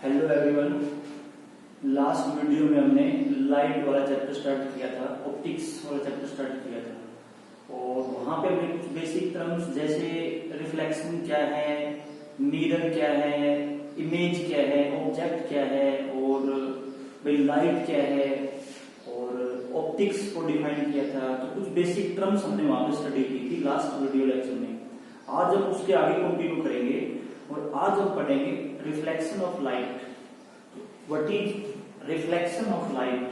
Hello everyone, last video में हमने light वाला चैप्टर स्टार्ट किया था, ऑप्टिक्स वाला चैप्टर स्टार्ट किया था और वहां पे हमने कुछ बेसिक टर्म्स जैसे रिफ्लेक्शन क्या है, मिरर क्या है, इमेज क्या है, ऑब्जेक्ट क्या है और भाई लाइट क्या है और ऑप्टिक्स को डिफाइन किया था। तो कुछ बेसिक टर्म्स हमने वहां पे स्टडी की थी लास्ट वीडियो लेक्चर में। आज हम उसके आगे कंटिन्यू करेंगे और आज हम पढ़ेंगे reflection of light. What is reflection of light?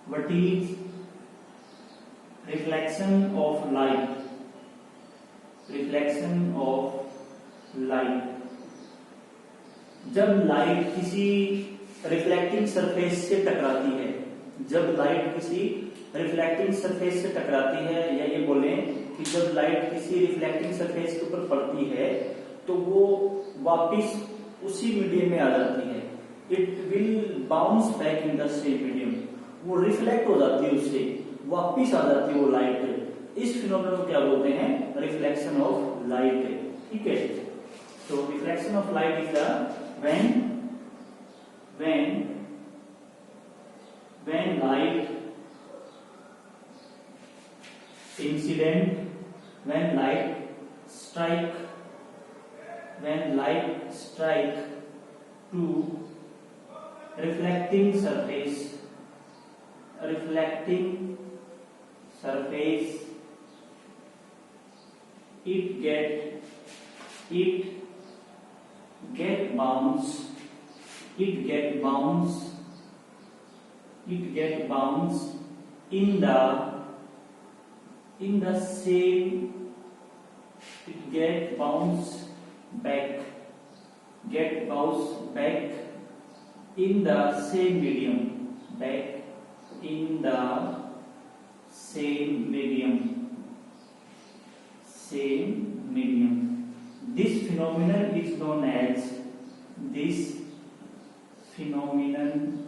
What is reflection of light? Reflection of light, जब लाइट किसी रिफ्लेक्टिंग सरफेस से टकराती है, जब लाइट किसी रिफ्लेक्टिंग सरफेस से टकराती है, या ये बोलें कि जब लाइट किसी रिफ्लेक्टिंग सरफेस के ऊपर पड़ती है तो वो वापिस उसी मीडियम में आ जाती है। It will bounce back in the same medium, वो रिफ्लेक्ट हो जाती है, उससे वापिस आ जाती है वो लाइट। इस फिनोमेनन को क्या बोलते हैं? Reflection of light. ठीक है, तो reflection of light is the when light incident, when light strike to reflecting surface, it get bounce in the same, it get bounce back in the same medium, same medium. This phenomenon is known as, this phenomenon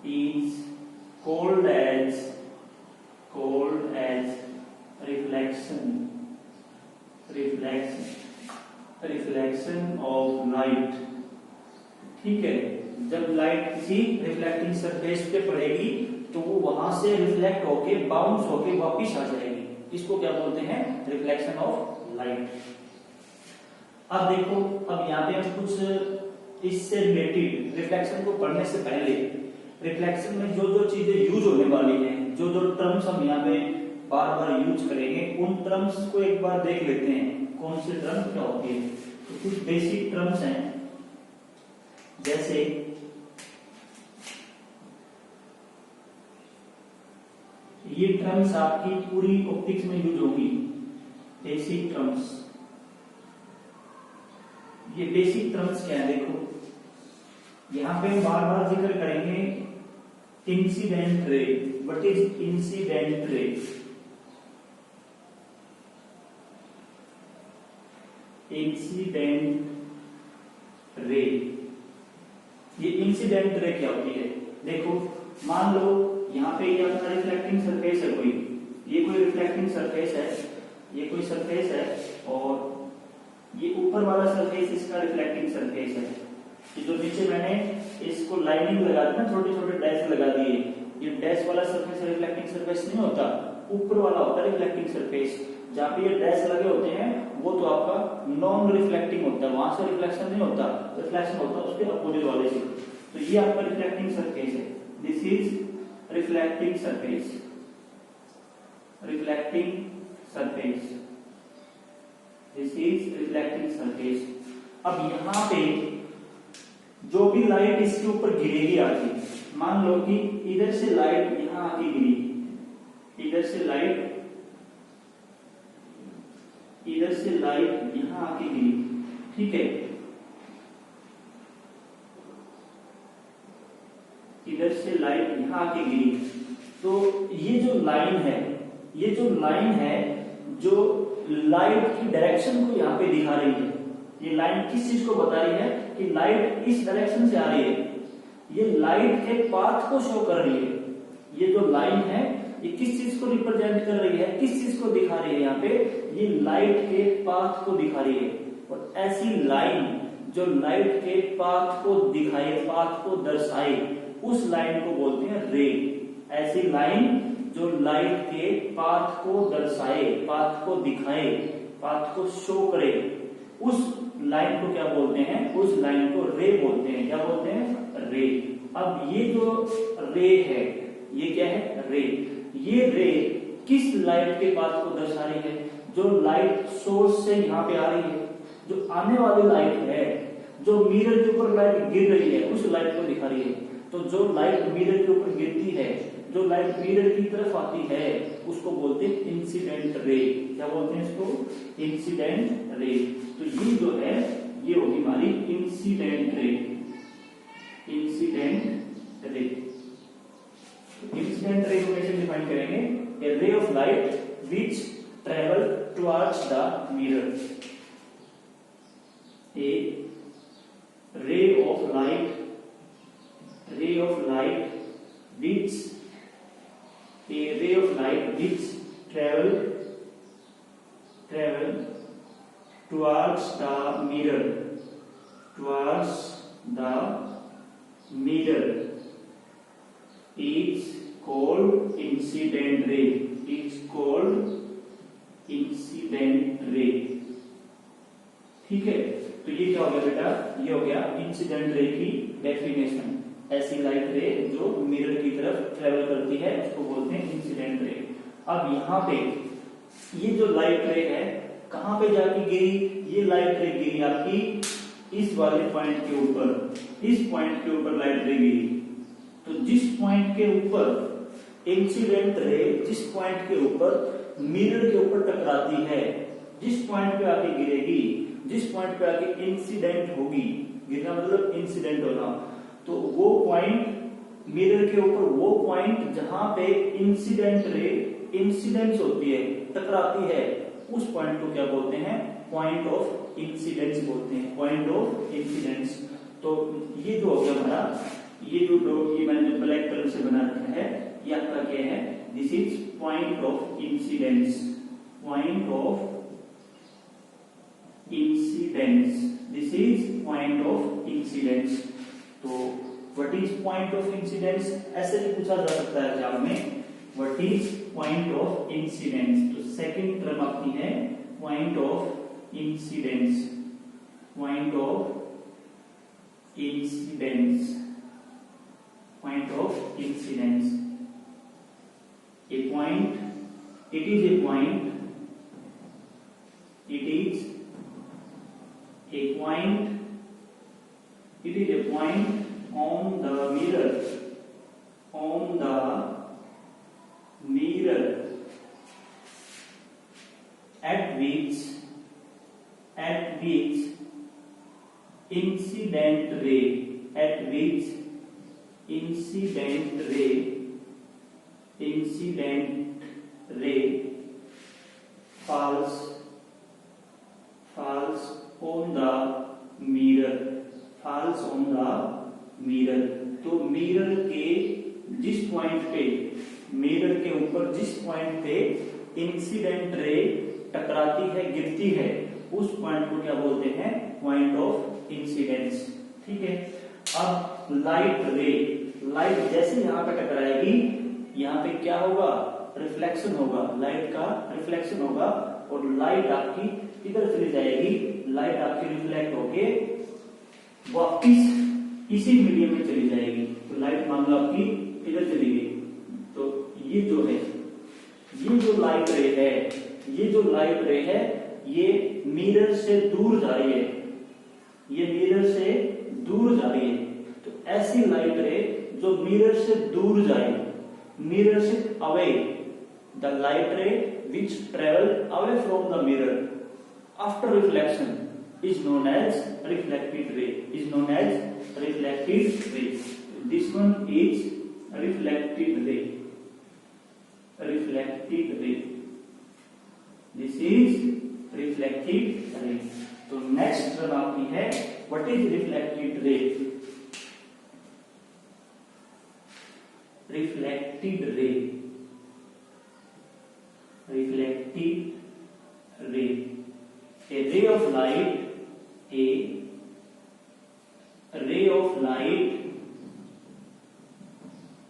is called as reflection of light। ठीक है, जब light किसी reflecting surface पे पड़ेगी तो वो वहां से रिफ्लेक्ट होके बाउंस होके वापिस आ जाएगी। इसको क्या बोलते हैं? Reflection of light. अब देखो, अब यहाँ पे हम कुछ इससे रिलेटेड रिफ्लेक्शन को पढ़ने से पहले रिफ्लेक्शन में जो जो चीजें यूज होने वाली हैं, जो जो टर्म्स हम यहाँ पे बार बार यूज करेंगे, उन टर्म्स को एक बार देख लेते हैं कौन से टर्म क्या होती है। तो कुछ बेसिक टर्म्स हैं, जैसे ये टर्म्स आपकी पूरी ऑप्टिक्स में यूज होंगी। बेसिक टर्म्स, ये बेसिक टर्म्स क्या है? देखो यहां पे हम बार बार जिक्र करेंगे incident ray. What is incident ray? Incident ray, ये इंसिडेंट रे क्या होती है? देखो मान लो यहाँ पे ये अपना रिफ्लेक्टिंग सरफेस है, कोई ये कोई रिफ्लेक्टिंग सरफेस है, ये कोई सरफेस है और ये ऊपर वाला सरफेस इसका रिफ्लेक्टिंग सरफेस है। ये जो नीचे मैंने इसको लाइनिंग लगा दी ना, छोटे छोटे डैश लगा दिए, ये डैश वाला सरफेस रिफ्लेक्टिंग सरफेस नहीं होता, ऊपर वाला होता है रिफ्लेक्टिंग सरफेस। जहाँ पे ये डैश लगे होते हैं वो तो आपका नॉन रिफ्लेक्टिंग होता है, वहां से रिफ्लेक्शन नहीं होता, रिफ्लेक्शन होता है उसके अपोजिट वाले से। तो ये आपका रिफ्लेक्टिंग सरफेस है, this is reflecting surface, this is reflecting surface. अब यहाँ पे जो भी लाइट इसके ऊपर गिरेगी आके, मान लो कि इधर से लाइट यहां आके गिरी, इधर से लाइट यहां आके गिरी, ठीक है, इधर से लाइट यहां आके गिरी, तो ये जो लाइन है, ये जो लाइन है जो लाइट की डायरेक्शन को यहाँ पे दिखा रही है, ये लाइन किस चीज को बता रही है कि लाइट इस डायरेक्शन से आ रही है, ये लाइट के पाथ को शो कर रही है। ये जो लाइन है ये किस चीज को रिप्रेजेंट कर रही है, किस चीज को दिखा रही है, यहाँ पे ये लाइट के पाथ को दिखा रही है। और ऐसी लाइन जो लाइट के पाथ को दिखाए, पाथ को दर्शाए, उस लाइन को बोलते हैं रे। ऐसी लाइन जो लाइट के पाथ को दर्शाए, पाथ को दिखाए, पाथ को शो करे, उस लाइन को क्या बोलते हैं, उस लाइन को रे बोलते हैं। क्या बोलते हैं? रे। अब ये जो रे है, ये क्या है? रे। ये रे किस लाइट के पाथ को दर्शा रही है? जो लाइट सोर्स से यहाँ पे आ रही है, जो आने वाली लाइट है, जो मिरर के ऊपर लाइट गिर रही है, उस लाइट को दिखा रही है। तो जो लाइट मिरर के ऊपर गिरती है, जो लाइट मिरर की तरफ आती है, उसको बोलते हैं इंसिडेंट रे। क्या बोलते हैं इसको? Incident ray. तो ये जो है ये होगी हमारी incident ray. Incident ray, incident ray को कैसे डिफाइन करेंगे? A ray of light which travel towards the mirror. A ray of light, ray of light which a ray of light which travel towards the mirror, towards the mirror is called incident ray, is called incident ray। ठीक है, तो ये क्या हो गया बेटा? ये हो गया इंसिडेंट रे की डेफिनेशन। ऐसी लाइट रे जो मिरर की तरफ ट्रेवल करती है उसको बोलते हैं इंसिडेंट रे। अब यहाँ पे ये जो लाइट रे है कहाँ पे जाके गिरी? ये लाइट रे गिरी आपकी इस वाले पॉइंट के ऊपर, इस पॉइंट के ऊपर लाइट रे गिरी। तो जिस पॉइंट के ऊपर इंसिडेंट रे, जिस पॉइंट के ऊपर मिरर के ऊपर टकराती है, जिस पॉइंट पे आके गिरेगी, जिस पॉइंट पे आके इंसिडेंट होगी, गिरना मतलब इंसिडेंट होना, तो वो पॉइंट मिरर के ऊपर, वो पॉइंट जहां पे इंसिडेंट रे इंसिडेंस होती है, टकराती है, उस पॉइंट को क्या बोलते हैं? पॉइंट ऑफ इंसिडेंस बोलते हैं, पॉइंट ऑफ इंसिडेंस। तो ये जो हो गया हमारा, ये जो ये मैंने जो ब्लैक कलर से बना रखा है, ये आपका क्या है? This is point of incidence, point of incidence, this is point of incidence. तो what is point of incidence? ऐसे भी पूछा जा सकता है एग्जाम में, what is point of incidence. तो सेकंड टर्म आपकी है point of incidence, point of incidence, point of incidence. A point, it is a point, it is a point, it is a point on the mirror, on the mirror at which incident ray, at which incident ray falls on the mirror, falls on the mirror। तो mirror के जिस point पे, mirror के ऊपर जिस point पे incident ray टकराती है, गिरती है, उस पॉइंट को क्या बोलते हैं? Point of incidence. ठीक है। अब लाइट रे, लाइट जैसे यहां पे टकराएगी, यहां पे क्या होगा? रिफ्लेक्शन होगा, लाइट का रिफ्लेक्शन होगा, और लाइट आपकी इधर चली जाएगी, लाइट आपकी रिफ्लेक्ट होके वापिस इसी मीडियम में चली जाएगी। तो लाइट मान लो आपकी इधर चली गई, तो ये जो है, ये जो लाइट रे है, ये जो लाइट रे है, ये मिरर से दूर जा रही है, ये मिरर से दूर जा रही है। तो ऐसी लाइट रे जो मिरर से दूर जाए, मिरर से अवे, द लाइट रे विच travel away from the mirror after reflection is known as reflected ray, is known as reflected ray. This one is reflected ray, reflected ray. This is reflected ray. तो next term आपकी है what is reflected ray. Reflected ray, reflected ray, a ray of light, a ray of light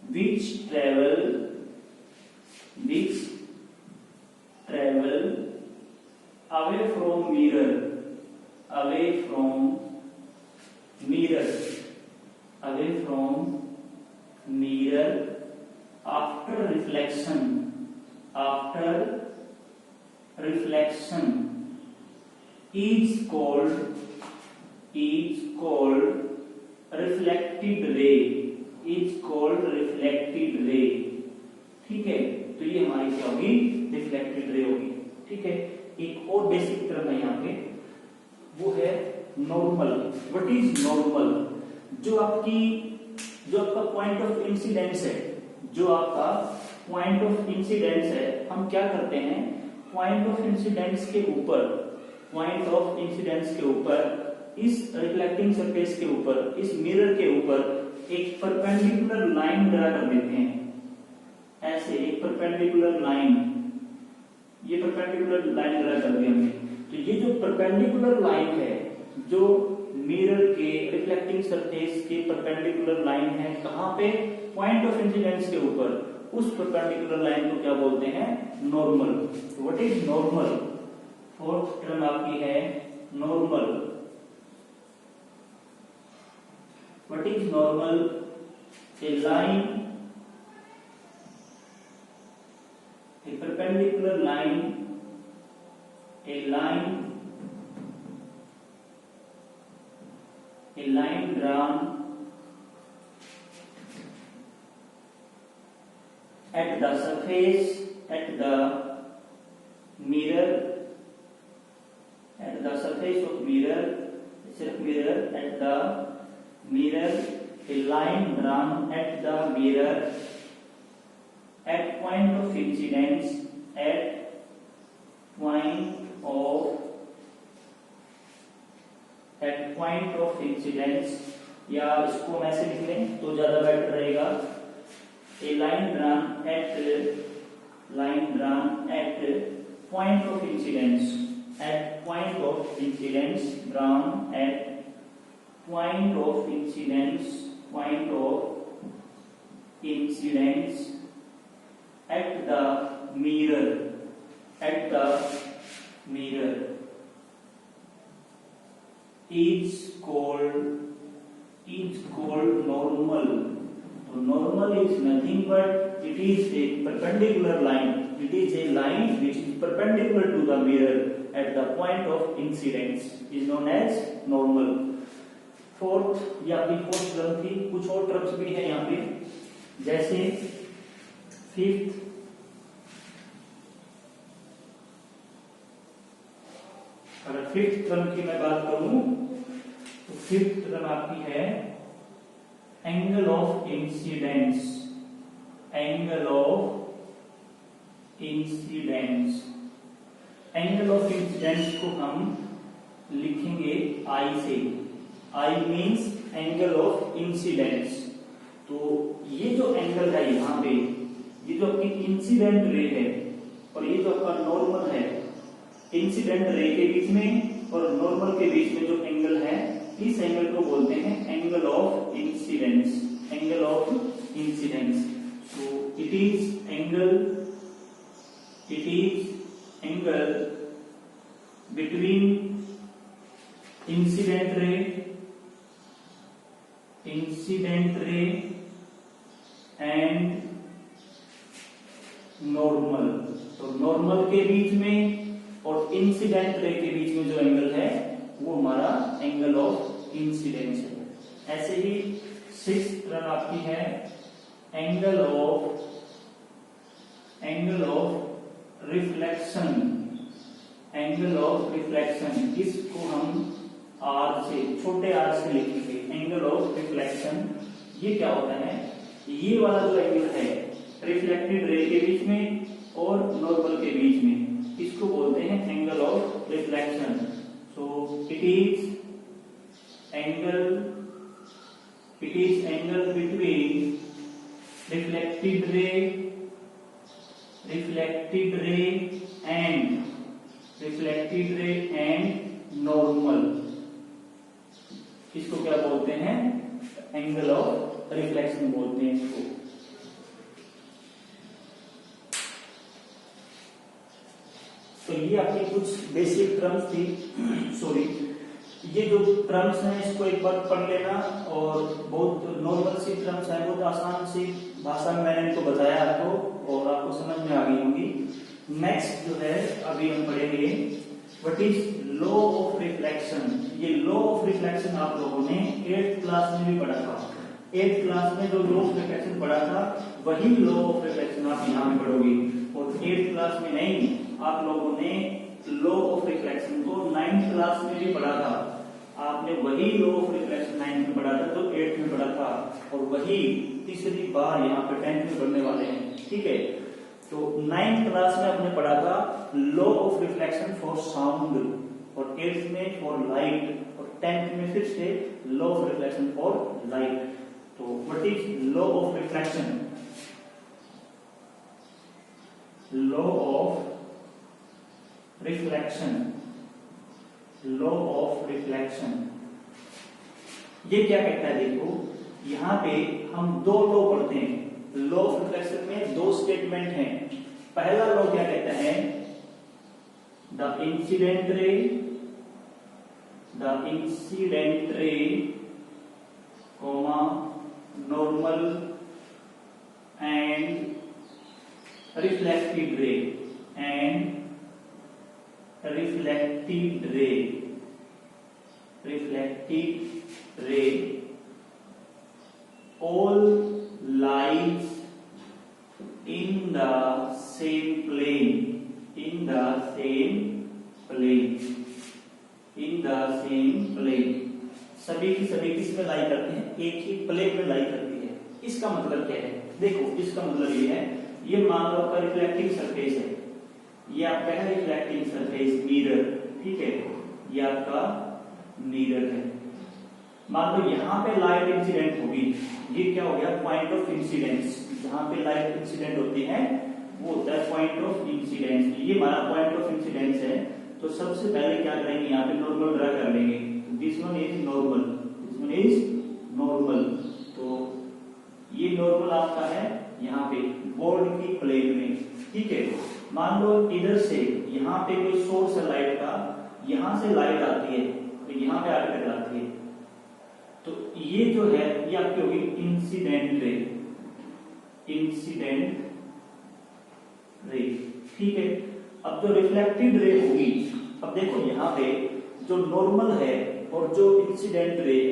which travel away from mirror, away from mirror, away from mirror after reflection, after reflection is called reflected ray, is called reflected ray। ठीक है, तो ये हमारी क्या होगी, reflected ray होगी। ठीक है, एक और बेसिक टर्म है यहाँ पे, वो है नॉर्मल। What is normal? जो आपका पॉइंट ऑफ इंसिडेंस है, जो आपका पॉइंट ऑफ इंसिडेंस है, हम क्या करते हैं, पॉइंट ऑफ इंसिडेंस के ऊपर, पॉइंट ऑफ इंसिडेंस के ऊपर, इस रिफ्लेक्टिंग सरफेस के ऊपर, इस मिरर के ऊपर एक परपेंडिकुलर लाइन ड्रा कर देते हैं। ऐसे एक परपेंडिकुलर लाइन, ये परपेंडिकुलर लाइन ड्रा कर दी हमने। तो ये जो परपेंडिकुलर लाइन है, जो मिरर के रिफ्लेक्टिंग सरफेस के परपेंडिकुलर लाइन है, कहां पे, पॉइंट ऑफ इंसिडेंस के ऊपर, उस परपेंडिकुलर लाइन को क्या बोलते हैं, normal. What is normal? Fourth term आपकी है normal. What is normal? A line, a perpendicular line, a line drawn at the surface, at the mirror, at the surface of mirror, at the mirror, a line drawn at the mirror at point of incidence, at point of incidence, या इसको हम ऐसे लिख लें तो ज्यादा better रहेगा। A line drawn at point of incidence, at point of incidence, drawn at point of incidence, at the mirror, is called normal। तो normal is nothing but it is a perpendicular line, it is a line which is perpendicular to the mirror at the point of incidence, is known as normal। Fourth, ये आपकी fourth term थी। कुछ और terms भी है यहाँ पे, जैसे फिफ्थ, अगर फिफ्थ टर्म की मैं बात करूं तो फिफ्थ टर्म आपकी है angle of incidence. Angle of incidence, angle of incidence को हम लिखेंगे आई से। I means angle of incidence. तो ये जो एंगल है यहाँ पे, ये जो आपकी इंसिडेंट रे है और ये जो आपका नॉर्मल है, इंसिडेंट रे के बीच में और नॉर्मल के बीच में जो एंगल है, इस एंगल को बोलते हैं angle of incidence. Angle of incidence. So it is angle between incident ray and normal. तो नॉर्मल के बीच में और इंसिडेंट रे के बीच में जो एंगल है वो हमारा एंगल ऑफ इंसिडेंस है। ऐसे ही सिक्स्थ टर्म आपकी है angle of reflection. Angle of reflection इसको हम आर से, छोटे आर से लिखेंगे। एंगल ऑफ रिफ्लेक्शन ये क्या होता है, ये वाला जो एंगल है रिफ्लेक्टेड रे के बीच में और नॉर्मल के बीच में, इसको बोलते हैं angle of reflection. So it is angle between reflected ray and normal, इसको क्या बोलते हैं, एंगल ऑफ रिफ्लेक्शन बोलते हैं इसको। तो ये आपकी कुछ बेसिक टर्म्स थी। सॉरी, ये जो टर्म्स हैं इसको एक बार पढ़ लेना, और बहुत नॉर्मल सी टर्म्स हैं, बहुत आसान सी भाषा में मैंने इनको बताया आपको और आपको समझ में आ गई होंगी। नेक्स्ट जो है अभी हम पढ़ेंगे what is law of reflection. ये लॉ ऑफ रिफ्लेक्शन आप लोगों ने 8th क्लास में भी पढ़ा था। 8th क्लास में जो लॉ ऑफ रिफ्लेक्शन पढ़ा था वही लॉ ऑफ रिफ्लेक्शन आप यहाँ में पढ़ोगे, और 8th क्लास में नहीं, आप लोगों ने लॉ ऑफ रिफ्लेक्शन को 9th क्लास में भी पढ़ा था। आपने वही लॉ ऑफ रिफ्लेक्शन 9th में पढ़ा था तो 8th में पढ़ा था, और वही तीसरी बार यहाँ पे 10th में पढ़ने वाले हैं। ठीक है, तो 9th क्लास में आपने पढ़ा था law of reflection for sound, और 8th में फॉर लाइट, और 10th में फिर से law of reflection for light. तो what is law of reflection? Law of reflection ये क्या कहता है, देखो यहाँ पे हम दो लॉ पढ़ते हैं। लॉ ऑफ रिफ्लेक्शन में दो स्टेटमेंट हैं। पहला लॉ क्या कहता है, the incident ray comma normal and reflected ray all lies in the same plane, सभी किसमें लाई करते हैं, एक ही प्लेन में लाई करती है। इसका मतलब क्या है, देखो इसका मतलब ये है, ये मान लो आपका रिफ्लेक्टिंग सरफेस है, ये आपका है रिफ्लेक्टिंग सरफेस मिरर। ठीक है, ये आपका मिरर है। मान लो यहाँ पे लाइट इंसिडेंट होगी, ये क्या हो गया, पॉइंट ऑफ इंसिडेंस। जहां पे लाइट इंसिडेंट होती है वो होता है पॉइंट ऑफ इंसिडेंस। ये हमारा पॉइंट ऑफ इंसिडेंस है। तो सबसे पहले क्या करेंगे, यहाँ पे नॉर्मल ड्रा कर लेंगे। दिस वन इज नॉर्मल, तो ये नॉर्मल आपका है यहाँ पे बोर्ड की प्लेन में। ठीक है, मान लो इधर से यहाँ पे कोई सोर्स है लाइट का, यहाँ से लाइट आती है तो यहाँ पे आके टकराती है, तो ये जो है ये आपकी होगी इंसिडेंट रे। ठीक है, अब जो रिफ्लेक्टेड रे होगी, अब देखो यहाँ पे जो नॉर्मल है और जो इंसिडेंट रे है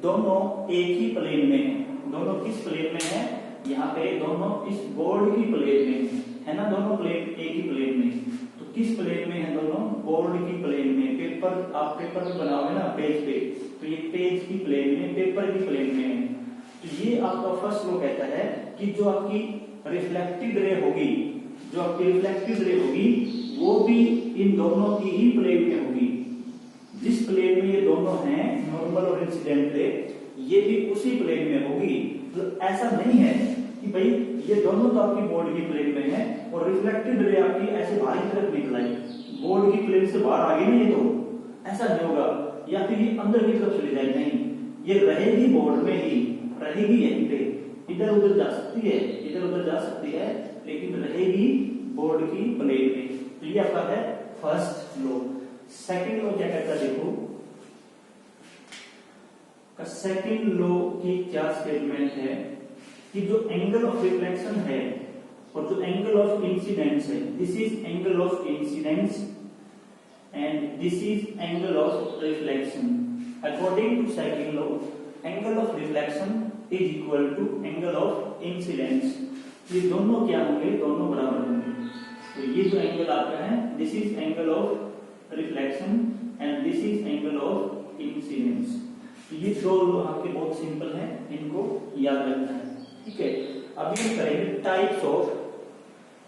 दोनों एक ही प्लेन में है। दोनों किस प्लेन में है, यहाँ पे दोनों इस बोर्ड की प्लेन में है ना, दोनों प्लेन एक ही प्लेन में। तो किस प्लेन में है, दोनों बोर्ड की प्लेन में। पेपर आप पेपर में बनाओगे ना पेज पे, तो ये पेज की प्लेन में, पेपर की प्लेन में है। तो ये आपका फर्स्ट लॉ कहता है कि जो आपकी रिफ्लेक्टेड रे होगी, वो भी इन दोनों की ही प्लेन में होगी। जिस प्लेन में ये दोनों हैं नॉर्मल और इंसिडेंट रे, ये भी उसी प्लेन में होगी। तो ऐसा नहीं है कि भाई ये दोनों तो आपकी बोर्ड की प्लेन में है और रिफ्लेक्टेड रे आपकी ऐसे बाहर की तरफ निकल आई, बोर्ड की प्लेन से बाहर आ गई नहीं, तो ऐसा नहीं होगा। या फिर ये अंदर की तरफ चली जाए, नहीं, ये रहेगी बोर्ड में ही, रहेगी यहीं पे। इधर उधर जा सकती है, लेकिन रहेगी बोर्ड की प्लेन में। तो ये आपका है फर्स्ट लॉ। सेकंड लॉ क्या कहता है, देखो सेकंड लॉ की क्या स्टेटमेंट है कि जो एंगल ऑफ रिफ्लेक्शन है और जो एंगल ऑफ इंसिडेंस है, this is angle of incidence and this is angle of reflection. According to second law, angle of reflection is equal to angle of incidence. ये दोनों क्या होंगे, दोनों बराबर होंगे। तो ये जो एंगल आपका है, this is angle of reflection and this is angle of incidence. तो ये दो आपके बहुत सिंपल है, इनको याद रखना है, ठीक है। अभी हम करेंगे टाइप्स ऑफ,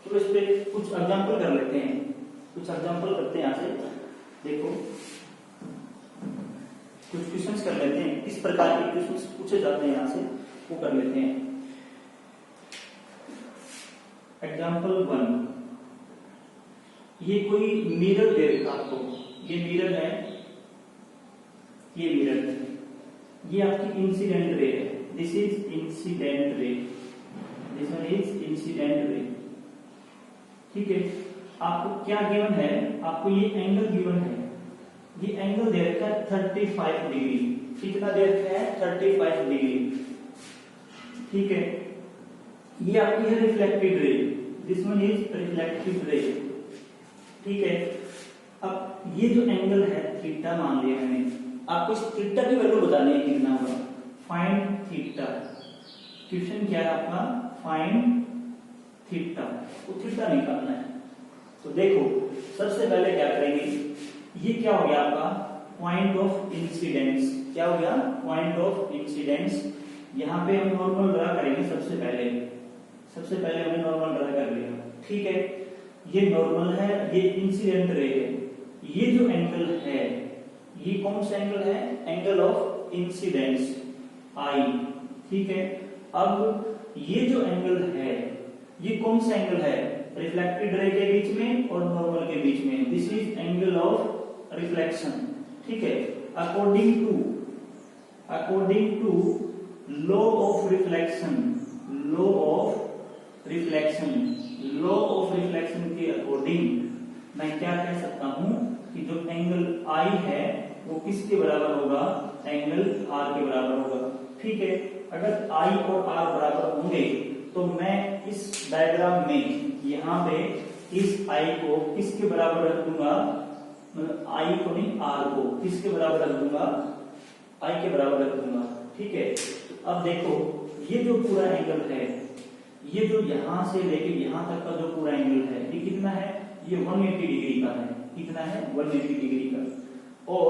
तो इस पे कुछ एग्जांपल कर लेते हैं, कुछ एग्जांपल करते हैं। यहाँ से देखो कुछ क्वेश्चंस कर लेते हैं, किस प्रकार के क्वेश्चंस पूछे जाते हैं यहाँ से वो कर लेते हैं। एग्जांपल 1, ये कोई मिरर दे रखा आपको, ये मिरर है, ये मिरर है, ये आपकी इंसिडेंट रे है, this is incident ray, this one is incident ray, ठीक है। आपको क्या गिवन है, आपको ये एंगल गिवन है, ये एंगल दे रखा है 35 डिग्री, कितना दे रखा है 35 डिग्री, ठीक है। ये आपकी है reflected ray, this one is reflected ray, ठीक है। अब ये जो एंगल है थीटा मान लिया मैंने, आपको इस थीटा की वैल्यू बतानी है कितना होगा, फाइंड थीटा। क्वेश्चन क्या है आपका, फाइंड थीटा, वो थीटा निकालना है। तो देखो सबसे पहले क्या करेंगे, ये क्या हो गया आपका पॉइंट ऑफ इंसिडेंस, क्या हो गया पॉइंट ऑफ इंसिडेंस। यहाँ पे हम नॉर्मल ड्रा करेंगे, सबसे पहले हमने नॉर्मल ड्रा कर लिया, ठीक है। ये नॉर्मल है, ये इंसिडेंट रे है, ये जो एंगल है ये कौन सा एंगल है, एंगल ऑफ इंसिडेंस आई, ठीक है। अब ये जो एंगल है ये कौन सा एंगल है, रिफ्लेक्टेड रे के बीच में और नॉर्मल के बीच में, this is angle of reflection, ठीक है। According to law of reflection, law of reflection के अकॉर्डिंग मैं क्या कह सकता हूं कि जो एंगल आई है वो किसके बराबर होगा, एंगल आर के बराबर होगा, ठीक है। अगर आई और आर बराबर होंगे तो मैं इस डायग्राम में यहाँ पे इस आई को किसके बराबर रख दूंगा, आई को नहीं आर को किसके बराबर रख दूंगा, आई के बराबर रख दूंगा, ठीक है। अब देखो ये जो पूरा एंगल है, ये जो यहां से लेके यहां तक का जो पूरा एंगल है ये कितना है, ये 180 डिग्री का है, कितना है 180 डिग्री का। और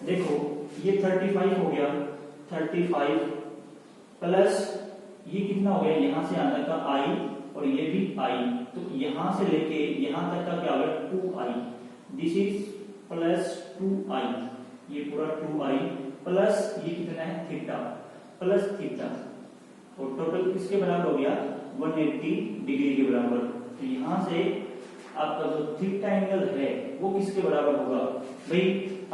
देखो ये 35 हो गया, 35 प्लस ये कितना हो गया, यहां से यहां तक का आई और ये भी आई, तो यहां से लेके यहां तक का क्या होगा 2i, this is plus 2i, ये पूरा 2i प्लस ये कितना है थीटा, प्लस थीटा, और टोटल किसके बराबर हो गया 180 डिग्री के बराबर। तो यहां से आपका जो थीटा एंगल है वो किसके बराबर होगा भाई,